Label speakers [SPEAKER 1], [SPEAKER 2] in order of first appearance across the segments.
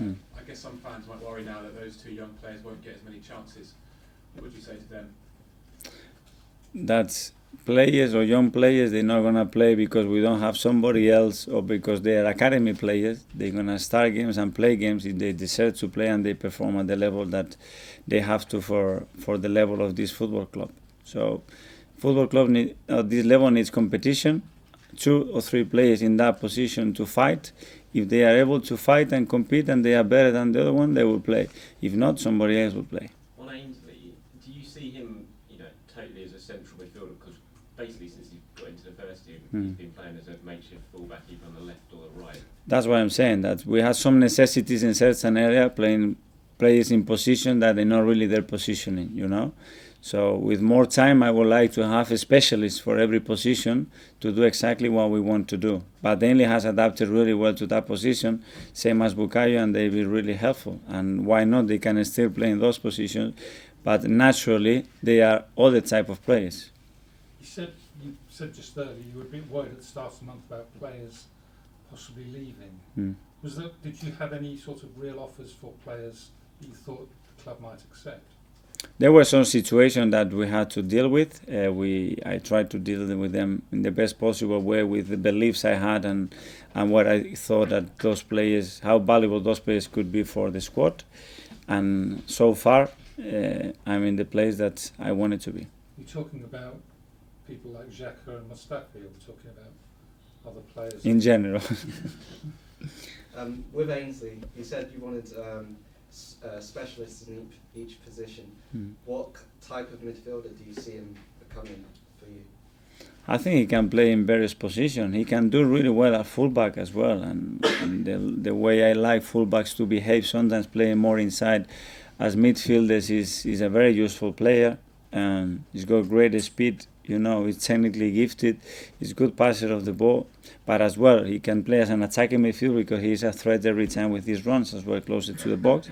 [SPEAKER 1] I guess some fans might worry now that those two young players won't get as many chances. What would you say to them?
[SPEAKER 2] That's players or young players, they're not going to play because we don't have somebody else or because they are academy players. They're going to start games and play games if they deserve to play and they perform at the level that they have to for the level of this football club. So football club at this level needs competition, 2 or 3 players in that position to fight. If they are able to fight and compete and they are better than the other one, they will play. If not, somebody else will play.
[SPEAKER 3] On Ainsley, do you see him, totally as a central midfielder? Because basically, since he got into the first team, he's been playing as a makeshift fullback, either on the left or the right.
[SPEAKER 2] That's why I'm saying that we have some necessities in certain area, playing players in position that they're not really their positioning, So with more time, I would like to have a specialist for every position to do exactly what we want to do. But Ainley has adapted really well to that position, same as Bukayo, and they'll be really helpful. And why not? They can still play in those positions, but naturally, they are other type of players.
[SPEAKER 4] You said just earlier you were a bit worried at the start of the month about players possibly leaving. Did you have any sort of real offers for players that you thought the club might accept?
[SPEAKER 2] There were some situations that we had to deal with. I tried to deal with them in the best possible way with the beliefs I had and what I thought that those players, how valuable those players could be for the squad. And so far, I'm in the place that I wanted to be.
[SPEAKER 4] You're talking about people like Xhaka and Mustafi, or we're talking about other players?
[SPEAKER 2] In general.
[SPEAKER 5] With Ainsley, you said you wanted specialists in each position. What type of midfielder do you see him becoming for you?
[SPEAKER 2] I think he can play in various positions. He can do really well at fullback as well. And the way I like fullbacks to behave, sometimes playing more inside as midfielders, is a very useful player. He's got great speed. He's technically gifted. He's a good passer of the ball. But as well, he can play as an attacking midfielder because he's a threat every time with his runs as well, closer to the box.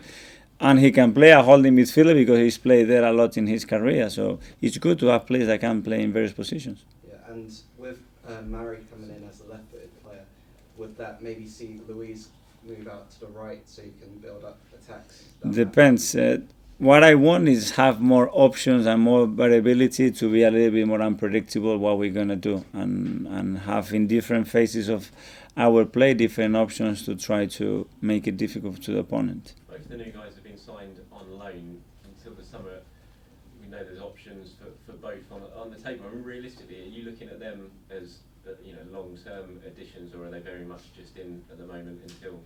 [SPEAKER 2] And he can play a holding midfielder because he's played there a lot in his career. So it's good to have players that can play in various positions.
[SPEAKER 5] Yeah, and with Murray coming in as a left-footed player, would that maybe see Luis move out to the right so you can build up attacks?
[SPEAKER 2] Depends. What I want is have more options and more variability to be a little bit more unpredictable what we're going to do and have in different phases of our play different options to try to make it difficult to the opponent.
[SPEAKER 3] Both of the new guys have been signed on loan until the summer. We know there's options for both on the table. I mean, realistically, are you looking at them as long-term additions, or are they very much just in at the moment until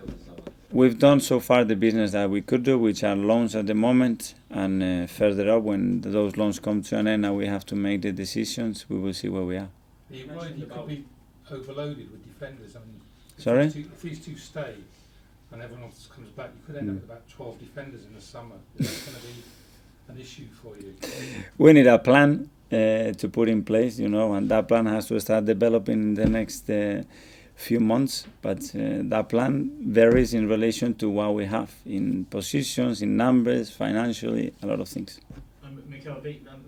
[SPEAKER 3] the summer?
[SPEAKER 2] We've done so far the business that we could do, which are loans at the moment, and further up when those loans come to an end and we have to make the decisions, we will see where we are.
[SPEAKER 4] You could be overloaded with defenders. I mean,
[SPEAKER 2] Sorry?
[SPEAKER 4] If these two stay and everyone else comes back, you could end up with about 12 defenders in the summer. Is that going to be an issue for you?
[SPEAKER 2] We need a plan to put in place, and that plan has to start developing in the next few months, but that plan varies in relation to what we have in positions, in numbers, financially, a lot of things.
[SPEAKER 6] Mikel,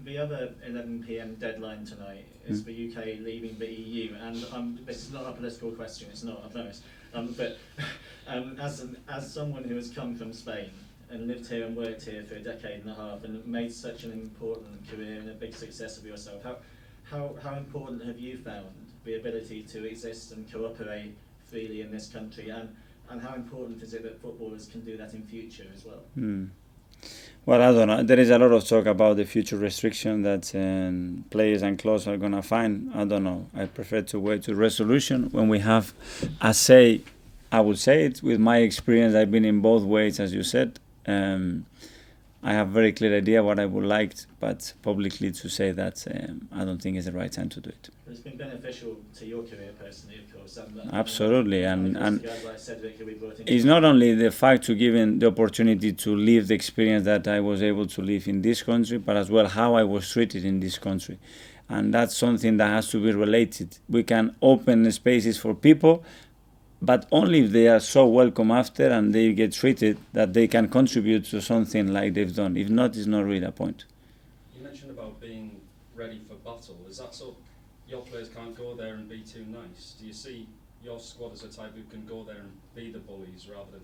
[SPEAKER 6] the other 11 p.m. deadline tonight is for UK leaving the EU, and this is not a political question, it's not, I promise. But as someone who has come from Spain and lived here and worked here for a decade and a half and made such an important career and a big success of yourself, how important have you found the ability to exist and cooperate freely in this country, and how important is it that footballers can do that in future as well?
[SPEAKER 2] Well, I don't know. There is a lot of talk about the future restriction that players and clubs are going to find. I don't know. I prefer to wait to resolution when we have a say. I would say it with my experience. I've been in both ways, as you said. I have a very clear idea what I would like, but publicly to say that I don't think it's the right time to do it.
[SPEAKER 6] But it's been beneficial to your career personally, of course.
[SPEAKER 2] Absolutely, and it's not only the fact to give the opportunity to live the experience that I was able to live in this country, but as well how I was treated in this country. And that's something that has to be related. We can open spaces for people, but only if they are so welcome after and they get treated that they can contribute to something like they've done. If not, it's not really a point.
[SPEAKER 7] You mentioned about being ready for battle. Is that so your players can't go there and be too nice? Do you see your squad as a type who can go there and be the bullies rather than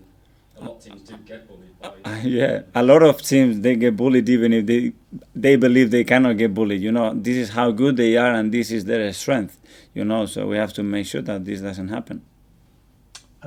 [SPEAKER 7] A lot of teams do get bullied by.
[SPEAKER 2] Yeah, a lot of teams, they get bullied even if they believe they cannot get bullied. You know, this is how good they are and this is their strength. You know, so we have to make sure that this doesn't happen.